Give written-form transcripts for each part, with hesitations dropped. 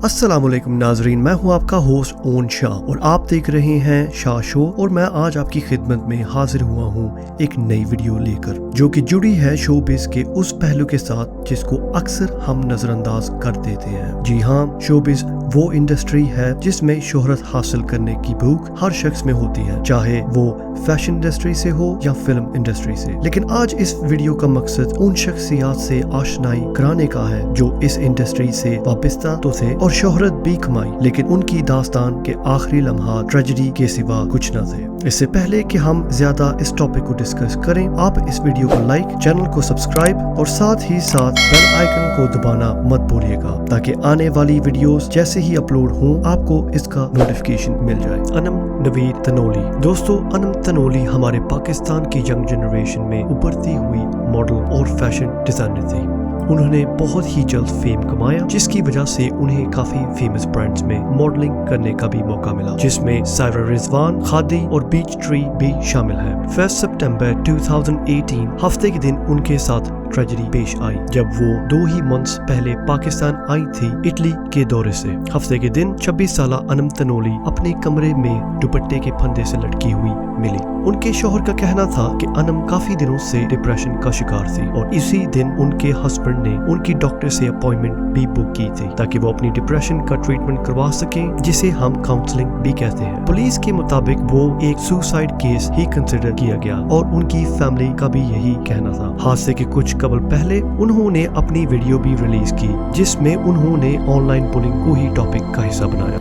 अस्सलामुअलैकुम नाजरीन, मैं हूं आपका होस्ट ओन शाह और आप देख रहे हैं शाह शो। और मैं आज आपकी खिदमत में हाजिर हुआ हूं एक नई वीडियो लेकर जो कि जुड़ी है शोबिज़ के उस पहलू के साथ जिसको अक्सर हम नजरअंदाज कर देते हैं। जी हाँ, शोबिज़ वो इंडस्ट्री है जिसमें शोहरत हासिल करने की भूख हर शख्स में होती है, चाहे वो फैशन इंडस्ट्री से हो या फिल्म इंडस्ट्री से। लेकिन आज इस वीडियो का मकसद उन शख्सियात से आशनाई कराने का है जो इस इंडस्ट्री से वाबस्ता तो थे और शोहरत भी कमाई, लेकिन उनकी दास्तान के आखिरी लम्हा ट्रेजेडी के सिवा कुछ न थे। इससे पहले कि हम ज्यादा इस टॉपिक को डिस्कस करें, आप इस वीडियो को लाइक, चैनल को सब्सक्राइब और साथ ही साथ बेल आइकन को दबाना मत भूलिएगा ताकि आने वाली वीडियोस जैसे ही अपलोड हों आपको इसका नोटिफिकेशन मिल जाए। अनम नवीद तनोली। दोस्तों, अनम तनोली हमारे पाकिस्तान की यंग जनरेशन में उभरती हुई मॉडल और फैशन डिजाइनर थी। उन्होंने बहुत ही जल्द फेम कमाया, जिसकी वजह से उन्हें काफी फेमस ब्रांड्स में मॉडलिंग करने का भी मौका मिला, जिसमें सायरा रिजवान, खादी और बीच ट्री भी शामिल है। 1 सितंबर 2018 हफ्ते के दिन उनके साथ ट्रेजेडी पेश आई जब वो 2 ही मंथ्स पहले पाकिस्तान आई थी इटली के दौरे से। हफ्ते के दिन 26 साला अनम तनोली अपने कमरे में दुपट्टे के फंदे से लटकी हुई मिली। उनके शौहर का कहना था कि अनम काफी दिनों से डिप्रेशन का शिकार थी और इसी दिन उनके हस्बैंड ने उनकी डॉक्टर से अपॉइंटमेंट भी बुक की थी ताकि वो अपनी डिप्रेशन का ट्रीटमेंट करवा सके, जिसे हम काउंसलिंग भी कहते हैं। पुलिस के मुताबिक वो एक सुसाइड केस ही कंसिडर किया गया और उनकी फैमिली का भी यही कहना था। हादसे के कुछ कबल पहले उन्होंने अपनी वीडियो भी रिलीज की जिसमें उन्होंने ऑनलाइन बुलिंग को ही टॉपिक का हिस्सा बनाया।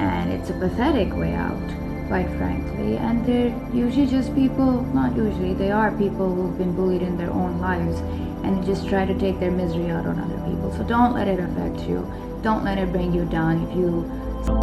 And it's a pathetic way out, quite frankly. And they're usually just people, not usually, they are people who've been bullied in their own lives and they just try to take their misery out on other people. So don't let it affect you. Don't let it bring you down if you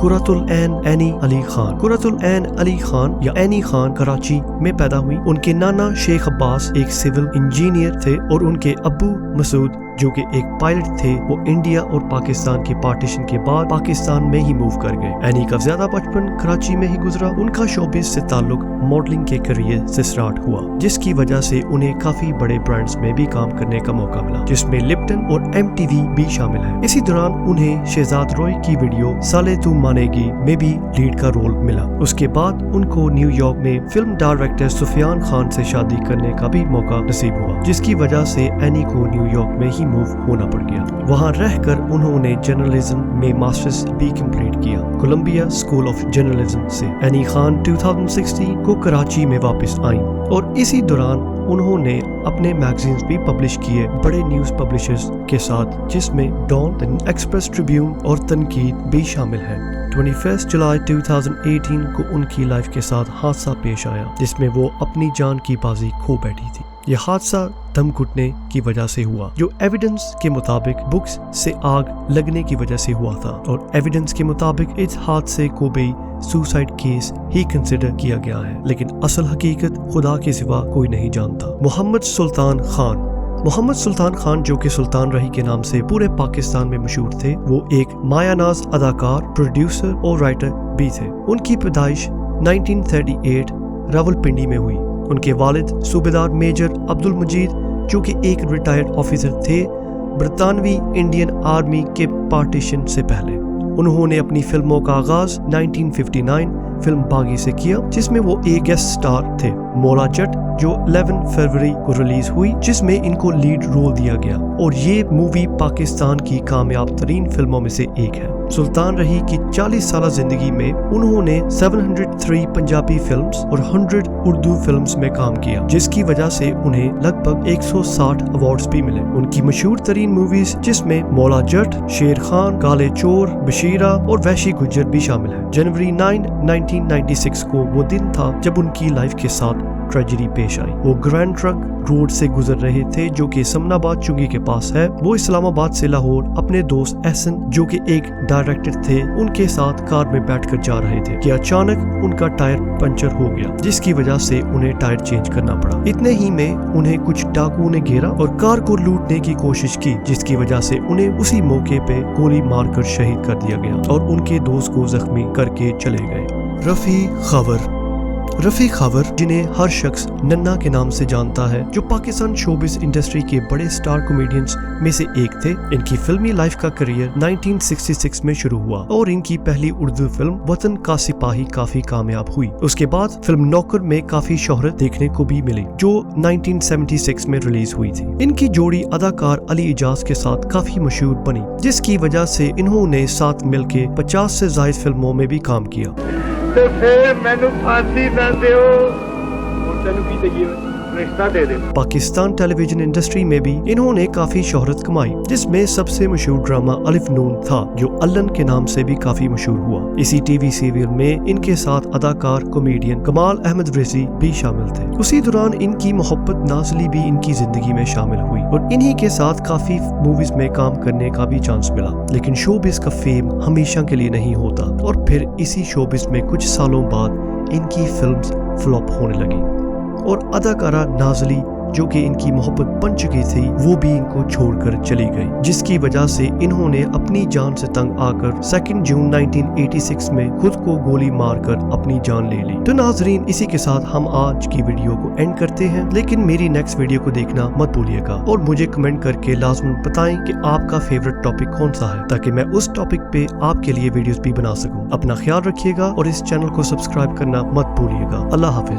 Qurratul Ain Annie Ali Khan. Qurratul Ain Ali Khan या Annie Khan Karachi में पैदा हुई। उनके नाना शेख अब्बास एक civil engineer थे और उनके अब्बू मसूद जो कि एक पायलट थे, वो इंडिया और पाकिस्तान की पार्टीशन के बाद पाकिस्तान में ही मूव कर गए। एनी का ज्यादा बचपन कराची में ही गुजरा। उनका शोबिज़ से ताल्लुक मॉडलिंग के करियर से स्टार्ट हुआ, जिसकी वजह से उन्हें काफी बड़े ब्रांड्स में भी काम करने का मौका मिला, जिसमें लिप्टन और MTV भी शामिल है। इसी दौरान उन्हें शहजाद रॉय की वीडियो साले तू मानेगी में भी लीड का रोल मिला। उसके बाद उनको न्यूयॉर्क में फिल्म डायरेक्टर सुफियान खान से शादी करने का भी मौका नसीब हुआ, जिसकी वजह से एनी को न्यूयॉर्क में ही मूव होना पड़ गया। वहां रहकर उन्होंने जर्नलिज्म में मास्टर्स भी कंप्लीट किया कोलंबिया स्कूल ऑफ जर्नलिज्म से। एनी खान 2016 को कराची में वापस आई और इसी दौरान उन्होंने अपने मैगजीन्स भी पब्लिश किए बड़े न्यूज पब्लिशर्स के साथ, जिसमें डॉन, द एक्सप्रेस ट्रिब्यून और तनकीद भी शामिल है। 21 जुलाई 2018 को उनकी लाइफ के साथ हादसा पेश आया जिसमें वो अपनी जान की बाजी खो बैठी थी। यह हादसा दम घुटने की वजह से हुआ, जो एविडेंस के मुताबिक बुक्स से आग लगने की वजह से हुआ था और एविडेंस के मुताबिक इस हादसे को भी सुसाइड केस ही कंसिडर किया गया है, लेकिन असल हकीकत खुदा के सिवा कोई नहीं जानता। मोहम्मद सुल्तान खान जो कि सुल्तान रही के नाम से पूरे पाकिस्तान में मशहूर थे, वो एक मायानाज अदाकार, प्रोड्यूसर और राइटर भी थे। उनकी पैदाइश 1938 रावलपिंडी में हुई। उनके वालिद सूबेदार मेजर अब्दुल मजीद जो कि एक रिटायर्ड ऑफिसर थे बरतानवी इंडियन आर्मी के पार्टीशन से पहले। उन्होंने अपनी फिल्मों का आगाज 1959 फिल्म बागी से किया, जिसमें वो एक गेस्ट स्टार थे। मौला जट जो 11 फरवरी को रिलीज हुई, जिसमें इनको लीड रोल दिया गया और ये मूवी पाकिस्तान की कामयाब तरीन फिल्मों में से एक है। सुल्तान रही की 40 साल जिंदगी में उन्होंने 703 पंजाबी फिल्म्स और 100 उर्दू फिल्म्स में काम किया, जिसकी वजह से उन्हें लगभग 160 अवार्ड्स भी मिले। उनकी मशहूर तरीन मूवीज जिसमें मौला जट, शेर खान, काले चोर, बशीरा और वैशी गुज्जर भी शामिल है। जनवरी 9, 1996 को वो दिन था जब उनकी लाइफ के साथ ट्रेजेडी पेश आई। वो ग्रैंड ट्रक रोड से गुजर रहे थे जो कि समनाबाद चुंगी के पास है। वो इस्लामाबाद से लाहौर अपने दोस्त एहसन जो कि एक डायरेक्टर थे उनके साथ कार में बैठकर जा रहे थे कि अचानक उनका टायर पंचर हो गया, जिसकी वजह से उन्हें टायर चेंज करना पड़ा। इतने ही में उन्हें कुछ डाकुओं ने घेरा और कार को लूटने की कोशिश की, जिसकी वजह से उन्हें उसी मौके पे गोली मारकर शहीद कर दिया गया और उनके दोस्त को जख्मी करके चले गए। रफी खबर, जिन्हें हर शख्स नन्ना के नाम से जानता है, जो पाकिस्तान शोबिस इंडस्ट्री के बड़े स्टार कॉमेडियंस में से एक थे। इनकी फिल्मी लाइफ का करियर 1966 में शुरू हुआ और इनकी पहली उर्दू फिल्म वतन का सिपाही काफी कामयाब हुई। उसके बाद फिल्म नौकर में काफी शोहरत देखने को भी मिली, जो 1976 में रिलीज हुई थी। इनकी जोड़ी अदाकार अली इजाज के साथ काफी मशहूर बनी, जिसकी वजह से इन्होंने साथ मिलके 50 से ज्यादा फिल्मों में भी काम किया। तो फिर मैंने फांसी ना दियो, तेनू की चाहिए रिश्ता दे दे। पाकिस्तान टेलीविजन इंडस्ट्री में भी इन्होंने काफी शोहरत कमाई, जिसमें सबसे मशहूर ड्रामा अलिफ नून था, जो अल्लन के नाम से भी काफी मशहूर हुआ। इसी टीवी सीरियल में इनके साथ अदाकार कॉमेडियन कमाल अहमद रिजवी भी शामिल थे। उसी दौरान इनकी मोहब्बत नाज़ली भी इनकी जिंदगी में शामिल हुई और इन्हीं के साथ काफी मूवीज में काम करने का भी चांस मिला। लेकिन शोबिस का फेम हमेशा के लिए नहीं होता और फिर इसी शोबिस में कुछ सालों बाद इनकी फिल्म्स फ्लॉप होने लगी और अदाकारा नाज़ली, जो कि इनकी मोहब्बत बन चुकी थी, वो भी इनको छोड़कर चली गई, जिसकी वजह से इन्होंने अपनी जान से तंग आकर 2 जून 1986 में खुद को गोली मारकर अपनी जान ले ली। तो नाजरीन, इसी के साथ हम आज की वीडियो को एंड करते हैं, लेकिन मेरी नेक्स्ट वीडियो को देखना मत भूलिएगा और मुझे कमेंट करके लाजमन बताएं कि आपका फेवरेट टॉपिक कौन सा है, ताकि मैं उस टॉपिक पे आपके लिए वीडियोस भी बना सकूं। अपना ख्याल रखिएगा और इस चैनल को सब्सक्राइब करना मत भूलिएगा। अल्लाह हाफिज।